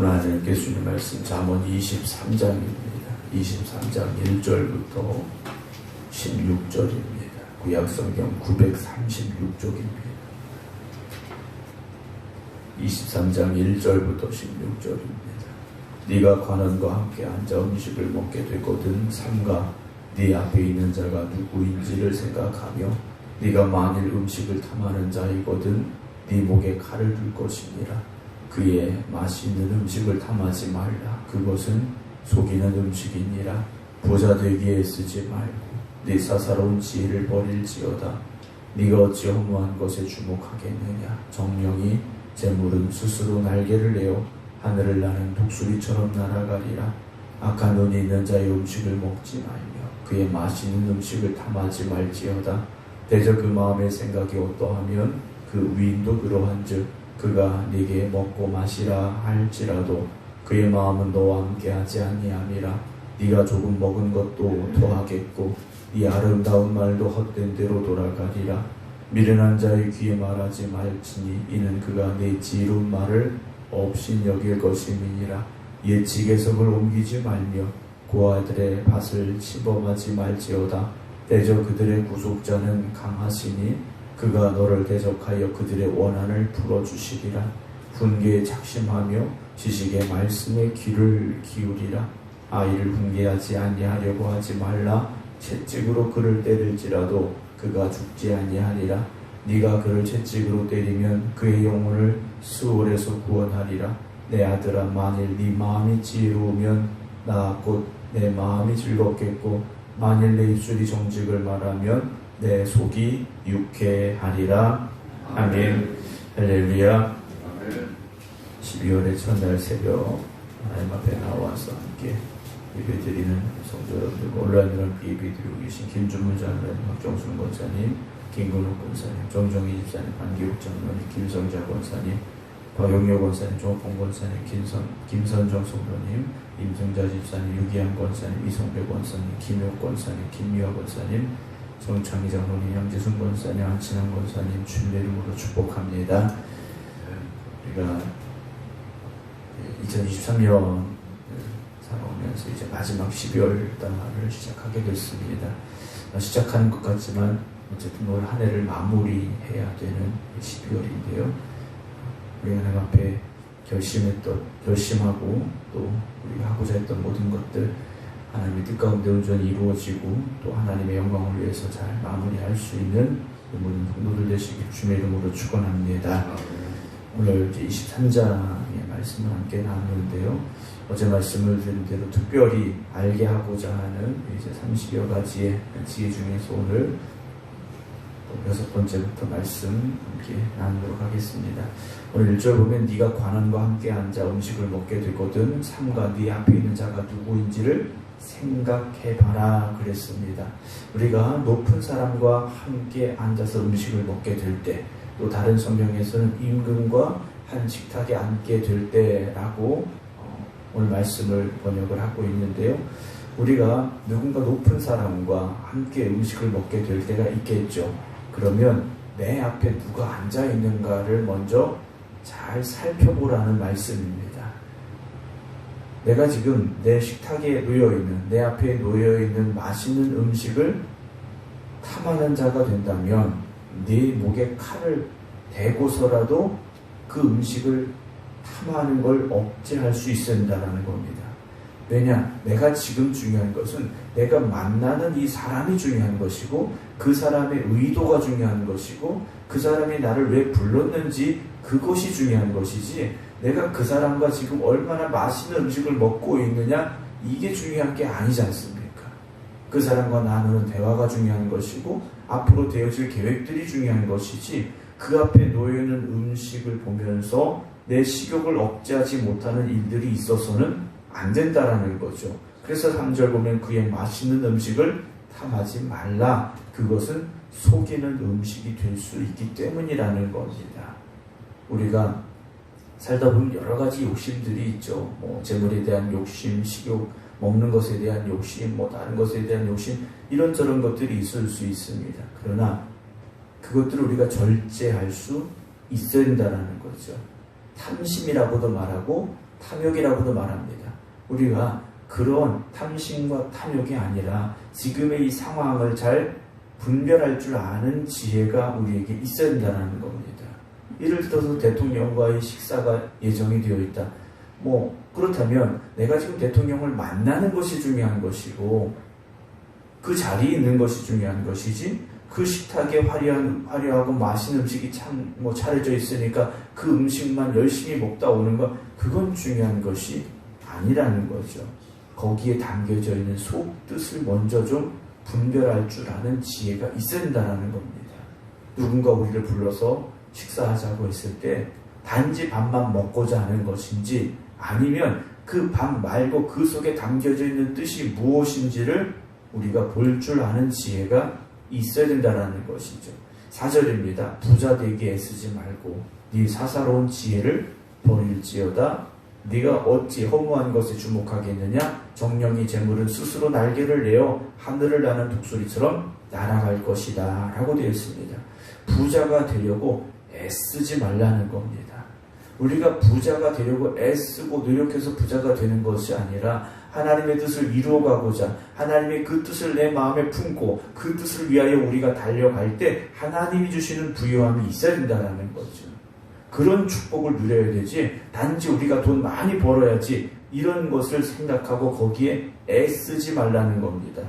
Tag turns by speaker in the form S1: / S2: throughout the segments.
S1: 오늘 하나님께 주신 말씀 잠언 23장입니다. 23장 1절부터 16절입니다. 구약성경 936쪽입니다. 23장 1절부터 16절입니다. 네가 관원과 함께 앉아 음식을 먹게 되거든 삼가 네 앞에 있는 자가 누구인지를 생각하며 네가 만일 음식을 탐하는 자이거든 네 목에 칼을 둘 것이니라. 그의 맛있는 음식을 탐하지 말라. 그것은 속이는 음식이니라. 부자 되기에 쓰지 말고 네 사사로운 지혜를 버릴지어다. 네가 어찌 허무한 것에 주목하겠느냐. 정령이 재물은 스스로 날개를 내어 하늘을 나는 독수리처럼 날아가리라. 악한 눈이 있는 자의 음식을 먹지 말며 그의 맛있는 음식을 탐하지 말지어다. 대저 그 마음의 생각이 어떠하면 그 위인도 그러한즉 그가 네게 먹고 마시라 할지라도 그의 마음은 너와 함께하지 아니함이라. 네가 조금 먹은 것도 토하겠고 네 아름다운 말도 헛된 대로 돌아가리라. 미련한 자의 귀에 말하지 말지니 이는 그가 네 지혜로운 말을 없인 여길 것임이니라. 옛 지게석을 옮기지 말며 고아들의 밭을 침범하지 말지어다. 대저 그들의 구속자는 강하시니 그가 너를 대적하여 그들의 원한을 풀어주시리라. 훈계에 작심하며 지식의 말씀에 귀를 기울이라. 아이를 훈계하지 아니하려고 하지 말라. 채찍으로 그를 때릴지라도 그가 죽지 아니하리라. 네가 그를 채찍으로 때리면 그의 영혼을 수월에서 구원하리라. 내 아들아, 만일 네 마음이 지혜로우면 나 곧 내 마음이 즐겁겠고 만일 내 입술이 정직을 말하면 내 속이 유쾌하리라. 아멘. 할렐루야. 12월의 첫날 새벽 하나님 앞에 나와서 함께 예배드리는 성도 여러분들과 온라인으로 예배드리고 계신 김준문 장로님, 박정순 권사님, 김근욱 권사님, 정정희 집사님, 반기욱 장로님, 김성자 권사님, 박영료 권사님, 조홍 권사님, 김선정 성도님, 임성자 집사님, 유기양 권사님, 이성배 권사님, 김효 권사님, 김미화 권사님, 정창희 장로님, 양재순 권사님, 안친환 권사님 주님의 이름으로 축복합니다. 우리가 2023년 살아오면서 이제 마지막 12월 달을 시작하게 됐습니다. 시작하는 것 같지만 어쨌든 올 한 해를 마무리해야 되는 12월인데요. 우리 하나님 앞에 결심하고 또 우리가 하고자 했던 모든 것들 하나님의 뜻 가운데 온전히 이루어지고 또 하나님의 영광을 위해서 잘 마무리할 수 있는 모든 성도들 되시길 주님의 이름으로 축원합니다. 오늘 이제 23장의 말씀을 함께 나누는데요. 어제 말씀을 드린 대로 특별히 알게 하고자 하는 이제 30여 가지의 지혜 중에서 오늘 6번째부터 말씀 함께 나누도록 하겠습니다. 오늘 1절 보면 네가 관원과 함께 앉아 음식을 먹게 되거든 삼가 네 앞에 있는 자가 누구인지를 생각해봐라 그랬습니다. 우리가 높은 사람과 함께 앉아서 음식을 먹게 될 때, 또 다른 성경에서는 임금과 한 식탁에 앉게 될 때라고 오늘 말씀을 번역을 하고 있는데요. 우리가 누군가 높은 사람과 함께 음식을 먹게 될 때가 있겠죠. 그러면 내 앞에 누가 앉아 있는가를 먼저 잘 살펴보라는 말씀입니다. 내가 지금 내 식탁에 놓여있는, 내 앞에 놓여있는 맛있는 음식을 탐하는 자가 된다면 네 목에 칼을 대고서라도 그 음식을 탐하는 걸 억제할 수 있어야 한다는 겁니다. 왜냐? 내가 지금 중요한 것은 내가 만나는 이 사람이 중요한 것이고 그 사람의 의도가 중요한 것이고 그 사람이 나를 왜 불렀는지 그것이 중요한 것이지 내가 그 사람과 지금 얼마나 맛있는 음식을 먹고 있느냐 이게 중요한 게 아니지 않습니까? 그 사람과 나누는 대화가 중요한 것이고 앞으로 되어질 계획들이 중요한 것이지 그 앞에 놓여있는 음식을 보면서 내 식욕을 억제하지 못하는 일들이 있어서는 안 된다라는 거죠. 그래서 3절 보면 그의 맛있는 음식을 탐하지 말라. 그것은 속이는 음식이 될 수 있기 때문이라는 겁니다. 우리가 살다 보면 여러 가지 욕심들이 있죠. 재물에 대한 욕심, 식욕, 먹는 것에 대한 욕심, 다른 것에 대한 욕심, 이런저런 것들이 있을 수 있습니다. 그러나 그것들을 우리가 절제할 수 있어야 된다는 거죠. 탐심이라고도 말하고 탐욕이라고도 말합니다. 우리가 그런 탐심과 탐욕이 아니라 지금의 이 상황을 잘 분별할 줄 아는 지혜가 우리에게 있어야 된다는 겁니다. 예를 들어서 대통령과의 식사가 예정이 되어 있다. 그렇다면 내가 지금 대통령을 만나는 것이 중요한 것이고 그 자리에 있는 것이 중요한 것이지, 그 식탁에 화려하고 맛있는 음식이 차려져 있으니까 그 음식만 열심히 먹다 오는 것, 그건 중요한 것이 아니라는 거죠. 거기에 담겨져 있는 속 뜻을 먼저 좀 분별할 줄 아는 지혜가 있어야 된다는 겁니다. 누군가 우리를 불러서 식사하자고 했을 때 단지 밥만 먹고자 하는 것인지, 아니면 그 밥 말고 그 속에 담겨져 있는 뜻이 무엇인지를 우리가 볼 줄 아는 지혜가 있어야 된다는 것이죠. 4절입니다. 부자 되기 애쓰지 말고 네 사사로운 지혜를 버릴지어다. 네가 어찌 허무한 것에 주목하겠느냐? 정령이 재물은 스스로 날개를 내어 하늘을 나는 독수리처럼 날아갈 것이다 라고 되어 있습니다. 부자가 되려고 애쓰지 말라는 겁니다. 우리가 부자가 되려고 애쓰고 노력해서 부자가 되는 것이 아니라 하나님의 뜻을 이루어가고자, 하나님의 그 뜻을 내 마음에 품고 그 뜻을 위하여 우리가 달려갈 때 하나님이 주시는 부유함이 있어야 된다는 거죠. 그런 축복을 누려야 되지, 단지 우리가 돈 많이 벌어야지 이런 것을 생각하고 거기에 애쓰지 말라는 겁니다.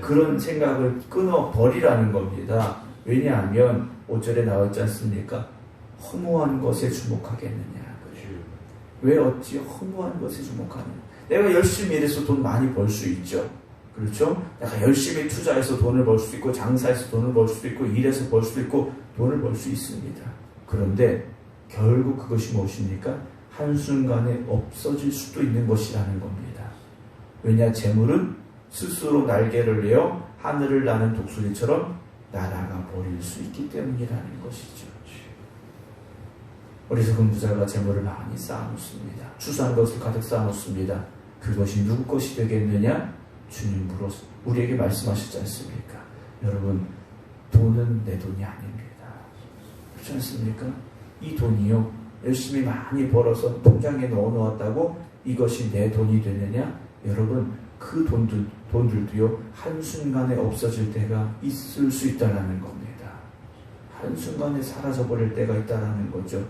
S1: 그런 생각을 끊어버리라는 겁니다. 왜냐하면 5절에 나왔지 않습니까? 허무한 것에 주목하겠느냐. 왜 어찌 허무한 것에 주목하느냐. 내가 열심히 일해서 돈 많이 벌 수 있죠. 그렇죠? 내가 열심히 투자해서 돈을 벌 수 있고, 장사해서 돈을 벌 수도 있고, 일해서 벌 수도 있고, 돈을 벌 수 있습니다. 그런데 결국 그것이 무엇입니까? 한순간에 없어질 수도 있는 것이라는 겁니다. 왜냐? 재물은 스스로 날개를 내어 하늘을 나는 독수리처럼 날아가 버릴 수 있기 때문이라는 것이죠. 어리석은 부자가 재물을 많이 쌓아놓습니다. 추수한 것을 가득 쌓아놓습니다. 그것이 누구 것이 되겠느냐? 주님으로 우리에게 말씀하시지 않습니까? 여러분, 돈은 내 돈이 아닙니다. 그렇지 않습니까? 이 돈이요, 열심히 많이 벌어서 통장에 넣어놓았다고 이것이 내 돈이 되느냐? 여러분, 그 돈들도요, 한순간에 없어질 때가 있을 수 있다는 겁니다. 한순간에 사라져버릴 때가 있다는 거죠.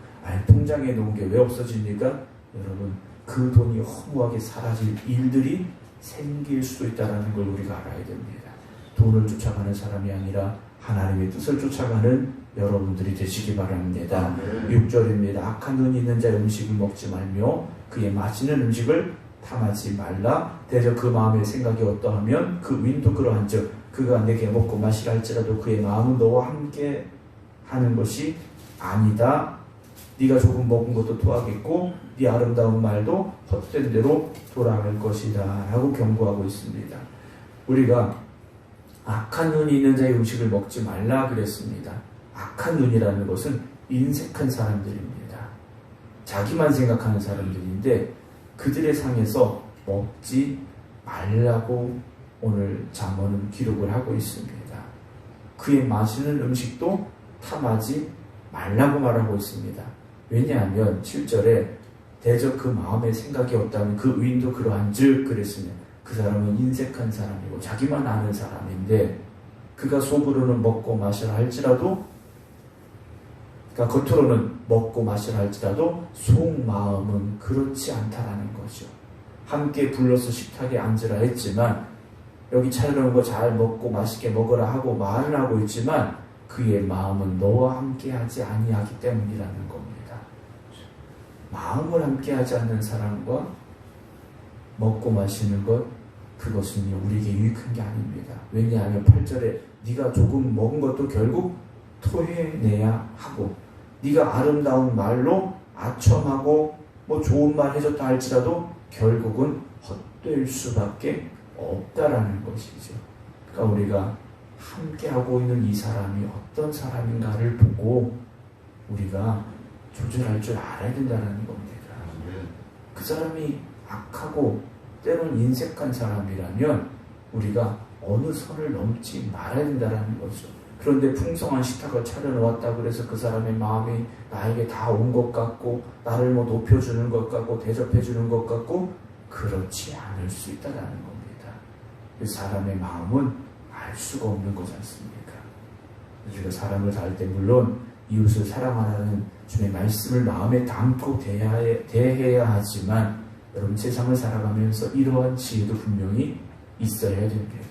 S1: 통장에 놓은 게 왜 없어집니까? 여러분, 그 돈이 허무하게 사라질 일들이 생길 수도 있다는 걸 우리가 알아야 됩니다. 돈을 쫓아가는 사람이 아니라 하나님의 뜻을 쫓아가는 여러분들이 되시기 바랍니다. 6절입니다. 악한 눈이 있는 자의 음식을 먹지 말며 그의 맛있는 음식을 탐하지 말라. 대저 그 마음의 생각이 어떠하면 그 위인도 그러한즉 그가 내게 먹고 마시라 할지라도 그의 마음은 너와 함께 하는 것이 아니다. 네가 조금 먹은 것도 토하겠고 네 아름다운 말도 헛된 대로 돌아갈 것이다 라고 경고하고 있습니다. 우리가 악한 눈이 있는 자의 음식을 먹지 말라 그랬습니다. 악한 눈이라는 것은 인색한 사람들입니다. 자기만 생각하는 사람들인데 그들의 상에서 먹지 말라고 오늘 잠언은 기록을 하고 있습니다. 그의 마시는 음식도 탐하지 말라고 말하고 있습니다. 왜냐하면 7절에 대저 그 마음의 생각이 없다면 그 의인도 그러한즉 그랬으면 그 사람은 인색한 사람이고 자기만 아는 사람인데 그가 속으로는 먹고 마시라 할지라도, 그러니까 겉으로는 먹고 마시라 할지라도 속마음은 그렇지 않다라는 거죠. 함께 불러서 식탁에 앉으라 했지만 여기 차려놓은 거 잘 먹고 맛있게 먹으라 하고 말은 하고 있지만 그의 마음은 너와 함께하지 아니하기 때문이라는 겁니다. 마음을 함께하지 않는 사람과 먹고 마시는 것, 그것은 우리에게 유익한 게 아닙니다. 왜냐하면 8절에 네가 조금 먹은 것도 결국 토해내야 하고 네가 아름다운 말로 아첨하고 좋은 말 해줬다 할지라도 결국은 헛될 수밖에 없다라는 것이죠. 그러니까 우리가 함께하고 있는 이 사람이 어떤 사람인가를 보고 우리가 조절할 줄 알아야 된다는 겁니다. 그 사람이 악하고 때론 인색한 사람이라면 우리가 어느 선을 넘지 말아야 된다는 거죠. 그런데 풍성한 식탁을 차려놓았다고 그래서 그 사람의 마음이 나에게 다 온 것 같고 나를 뭐 높여주는 것 같고 대접해주는 것 같고 그렇지 않을 수 있다는 겁니다. 그 사람의 마음은 알 수가 없는 거지 않습니까? 우리가 사람을 다할 때 물론 이웃을 사랑하라는 주님의 말씀을 마음에 담고 대해야 하지만 여러분 세상을 살아가면서 이러한 지혜도 분명히 있어야 됩니다.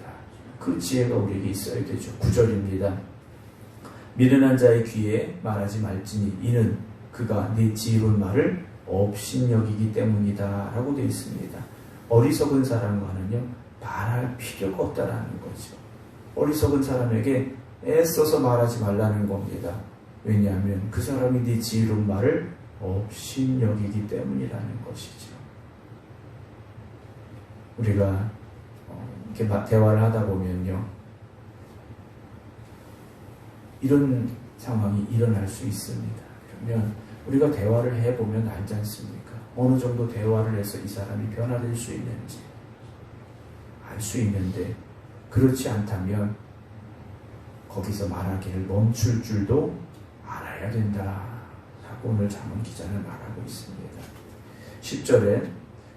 S1: 그 지혜가 우리에게 있어야 되죠. 9절입니다. 미련한 자의 귀에 말하지 말지니 이는 그가 네 지혜로운 말을 업신여기기 때문이다 라고 되어 있습니다. 어리석은 사람과는요 말할 필요가 없다라는 거죠. 어리석은 사람에게 애써서 말하지 말라는 겁니다. 왜냐하면 그 사람이 네 지혜로운 말을 업신여기기 때문이라는 것이죠. 우리가 이렇게 대화를 하다 보면요 이런 상황이 일어날 수 있습니다. 그러면 우리가 대화를 해보면 알지 않습니까? 어느 정도 대화를 해서 이 사람이 변화될 수 있는지 알 수 있는데 그렇지 않다면 거기서 말하기를 멈출 줄도 알아야 된다 라고 오늘 잠언 기자는 말하고 있습니다. 10절에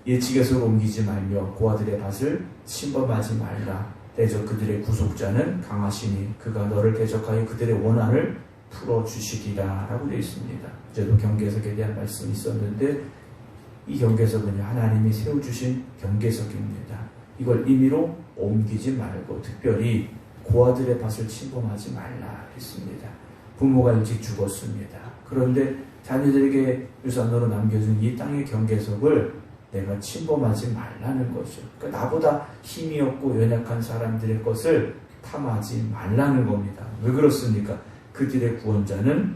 S1: 예측에서 옮기지 말며 고아들의 밭을 침범하지 말라. 대적 그들의 구속자는 강하시니 그가 너를 대적하여 그들의 원한을 풀어주시리라 라고 되어 있습니다. 저도 경계석에 대한 말씀이 있었는데 이 경계석은 하나님이 세워주신 경계석입니다. 이걸 임의로 옮기지 말고 특별히 고아들의 밭을 침범하지 말라 했습니다. 부모가 일찍 죽었습니다. 그런데 자녀들에게 유산으로 남겨준 이 땅의 경계석을 내가 침범하지 말라는 거죠. 그러니까 나보다 힘이 없고 연약한 사람들의 것을 탐하지 말라는 겁니다. 왜 그렇습니까? 그들의 구원자는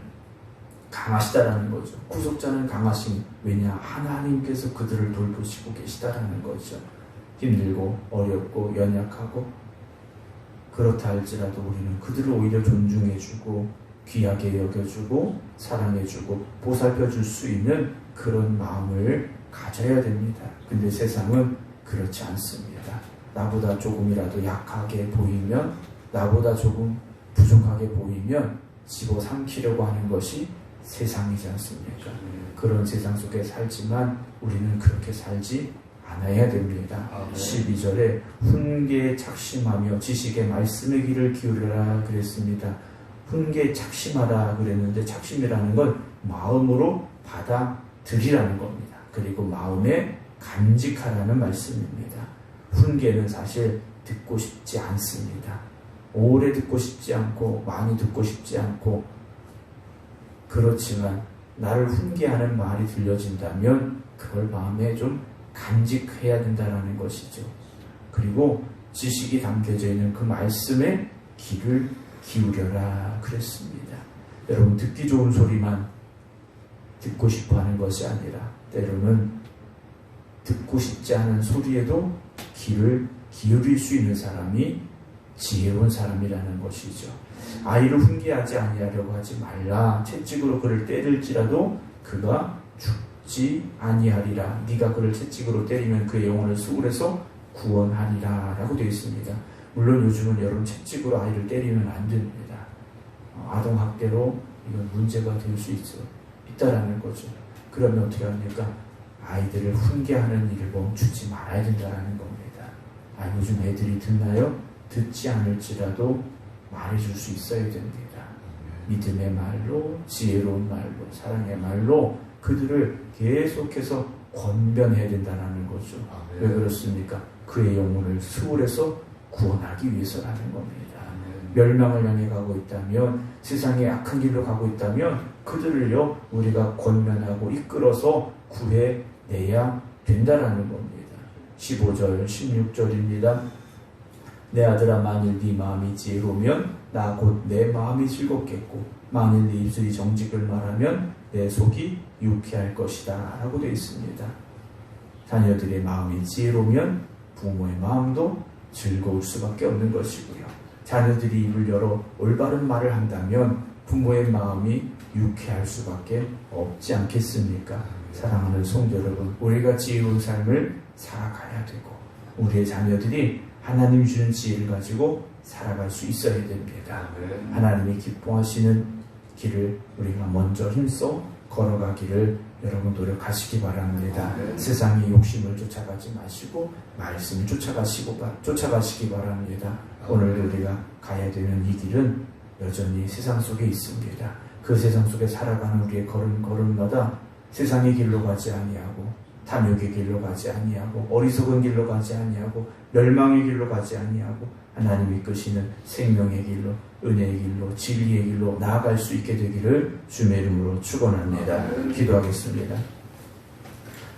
S1: 강하시다라는 거죠. 구속자는 강하시니 왜냐? 하나님께서 그들을 돌보시고 계시다라는 거죠. 힘들고 어렵고 연약하고 그렇다 할지라도 우리는 그들을 오히려 존중해주고 귀하게 여겨주고 사랑해주고 보살펴줄 수 있는 그런 마음을 가져야 됩니다. 근데 세상은 그렇지 않습니다. 나보다 조금이라도 약하게 보이면 나보다 조금 부족하게 보이면 집어삼키려고 하는 것이 세상이지 않습니까? 그런 세상 속에 살지만 우리는 그렇게 살지 않아야 됩니다. 12절에 훈계에 착심하며 지식의 말씀의 귀를 기울여라 그랬습니다. 훈계에 착심하라 그랬는데 착심이라는 건 마음으로 받아들이라는 겁니다. 그리고 마음에 간직하라는 말씀입니다. 훈계는 사실 듣고 싶지 않습니다. 오래 듣고 싶지 않고 많이 듣고 싶지 않고 그렇지만 나를 훈계하는 말이 들려진다면 그걸 마음에 좀 간직해야 된다는 것이죠. 그리고 지식이 담겨져 있는 그 말씀에 귀를 기울여라 그랬습니다. 여러분 듣기 좋은 소리만 듣고 싶어하는 것이 아니라 때로는 듣고 싶지 않은 소리에도 귀를 기울일 수 있는 사람이 지혜로운 사람이라는 것이죠. 아이를 훈계하지 아니하려고 하지 말라. 채찍으로 그를 때릴지라도 그가 죽지 아니하리라. 네가 그를 채찍으로 때리면 그의 영혼을 수울에서 구원하리라 라고 되어 있습니다. 물론 요즘은 여러분 채찍으로 아이를 때리면 안 됩니다. 아동학대로 이건 문제가 될 수 있다라는 거죠. 그러면 어떻게 합니까? 아이들을 훈계하는 일을 멈추지 말아야 된다는 겁니다. 요즘 애들이 듣나요? 듣지 않을지라도 말해줄 수 있어야 됩니다. 믿음의 말로, 지혜로운 말로, 사랑의 말로 그들을 계속해서 권변해야 된다는 거죠. 왜 그렇습니까? 그의 영혼을 수울에서 구원하기 위해서라는 겁니다. 멸망을 향해 가고 있다면, 세상의 악한 길로 가고 있다면 그들을요 우리가 권면하고 이끌어서 구해내야 된다라는 겁니다. 15절 16절입니다. 내 아들아 만일 네 마음이 지혜로우면 나 곧 내 마음이 즐겁겠고 만일 네 입술이 정직을 말하면 내 속이 유쾌할 것이다 라고 되어 있습니다. 자녀들의 마음이 지혜로우면 부모의 마음도 즐거울 수밖에 없는 것이고요. 자녀들이 입을 열어 올바른 말을 한다면 부모의 마음이 유쾌할 수밖에 없지 않겠습니까? 사랑하는 성도 여러분, 우리가 지혜로운 삶을 살아가야 되고 우리의 자녀들이 하나님 주는 지혜를 가지고 살아갈 수 있어야 됩니다. 하나님이 기뻐하시는 길을 우리가 먼저 힘써 걸어가기를 여러분 노력하시기 바랍니다. 세상의 욕심을 쫓아가지 마시고 말씀을 쫓아가시기 바랍니다. 오늘 우리가 가야 되는 이 길은 여전히 세상 속에 있습니다. 그 세상 속에 살아가는 우리의 걸음마다 세상의 길로 가지 아니하고 탐욕의 길로 가지 아니하고 어리석은 길로 가지 아니하고 멸망의 길로 가지 아니하고 하나님이 이끄시는 생명의 길로 은혜의 길로 진리의 길로 나아갈 수 있게 되기를 주의 이름으로 축원합니다. 기도하겠습니다.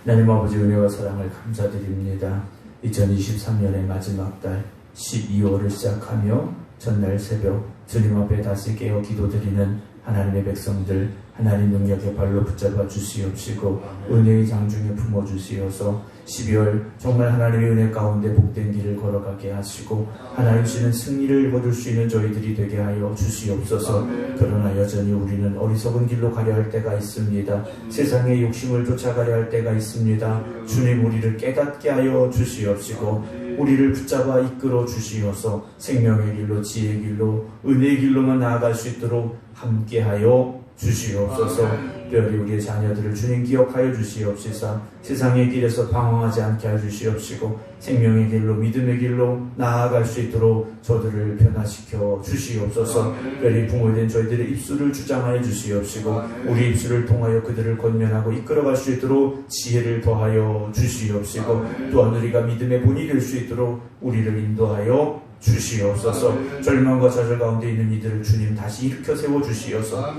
S1: 하나님 아버지 은혜와 사랑을 감사드립니다. 2023년의 마지막 달 12월을 시작하며 전날 새벽 주님 앞에 다시 깨어 기도드리는 하나님의 백성들 하나님 능력의 발로 붙잡아 주시옵시고 은혜의 장중에 품어주시어서 12월 정말 하나님의 은혜 가운데 복된 길을 걸어가게 하시고 하나님 주시는 승리를 거둘 수 있는 저희들이 되게 하여 주시옵소서. 그러나 여전히 우리는 어리석은 길로 가려 할 때가 있습니다. 세상의 욕심을 쫓아가려 할 때가 있습니다. 주님 우리를 깨닫게 하여 주시옵시고 우리를 붙잡아 이끌어 주시어서 생명의 길로 지혜의 길로 은혜의 길로만 나아갈 수 있도록 함께하여 주시옵소서. 특별히 우리의 자녀들을 주님 기억하여 주시옵시사 세상의 길에서 방황하지 않게 하여 주시옵시고 생명의 길로 믿음의 길로 나아갈 수 있도록 저들을 변화시켜 주시옵소서. 특별히 부모된 저희들의 입술을 주장하여 주시옵시고 우리 입술을 통하여 그들을 권면하고 이끌어갈 수 있도록 지혜를 더하여 주시옵시고 또한 우리가 믿음의 본이 될 수 있도록 우리를 인도하여 주시옵소서. 절망과 좌절 가운데 있는 이들을 주님 다시 일으켜 세워 주시어서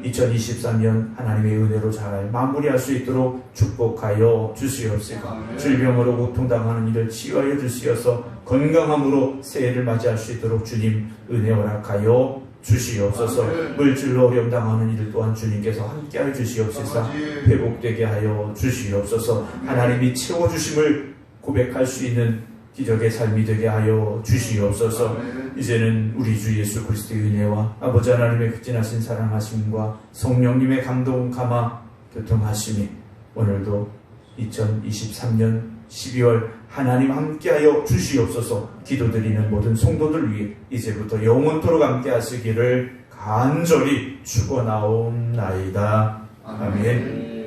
S1: 2023년 하나님의 은혜로 잘 마무리할 수 있도록 축복하여 주시옵시고 질병으로 고통당하는 이를 치유하여 주시어서 건강함으로 새해를 맞이할 수 있도록 주님 은혜 허락하여 주시옵소서. 물질로 어려움 당하는 이들 또한 주님께서 함께하여 주시옵소서. 회복되게 하여 주시옵소서. 하나님이 채워주심을 고백할 수 있는 기적의 삶이 되게 하여 주시옵소서. 이제는 우리 주 예수 그리스도의 은혜와 아버지 하나님의 극진하신 사랑하심과 성령님의 감동 감화 교통하심이 오늘도 2023년 12월 하나님 함께하여 주시옵소서. 기도드리는 모든 성도들 위해 이제부터 영원토록 함께 하시기를 간절히 축원하옵나이다. 아멘.